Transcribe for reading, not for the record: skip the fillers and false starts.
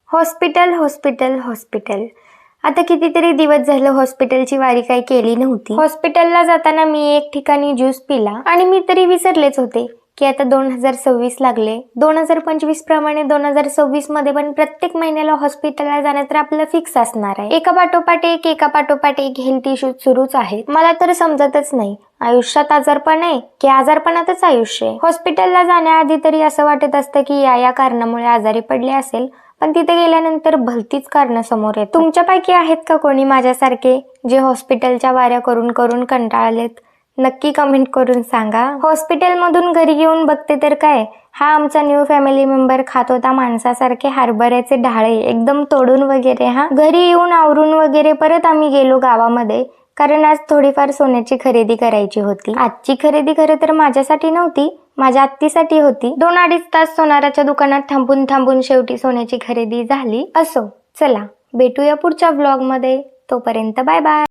Hospital hospital hospital. आता कितीतरी दिवस झालं हॉस्पिटलची वारी काही केली नव्हती. हॉस्पिटलला जाताना मी एक ठिकाणी ज्यूस पिला आणि मी तरी विसरलेच होते की आता 2026 लागले. 2025 प्रमाणे 2026 मध्ये पण प्रत्येक महिन्याला हॉस्पिटलला जाणं तर आपलं फिक्स असणार आहे. एका पाठोपाठ एक हेल्थ इश्यू सुरूच आहेत. मला तर समजतच नाही, आयुष्यात आजारपण आहे की आजारपणातच आयुष्य आहे. हॉस्पिटलला जाण्याआधी तरी असं वाटत असतं की या कारणामुळे आजारी पडले असेल, पण तिथे गेल्यानंतर भलतीच कारणं समोर येतात. तुमच्यापैकी आहेत का कोणी माझ्यासारखे जे हॉस्पिटलच्या वाऱ्या करून करून कंटाळलेत? नक्की कमेंट करून सांगा. हॉस्पिटलमधून घरी येऊन बघते तर काय, हा आमचा न्यू फॅमिली मेंबर खात होता माणसासारखे हरभऱ्याचे ढाळे एकदम तोडून वगैरे. घरी येऊन आवरून वगैरे परत आम्ही गेलो गावामध्ये, कारण आज थोडीफार सोन्याची खरेदी करायची होती. आजची खरेदी खरं तर माझ्यासाठी नव्हती, माझ्या आत्तीसाठी होती. 2-2.5 तास सोनाराच्या दुकानात थांबून थांबून शेवटी सोन्याची खरेदी झाली. असो, चला भेटूया पुढच्या व्लॉग मध्ये. तोपर्यंत बाय बाय.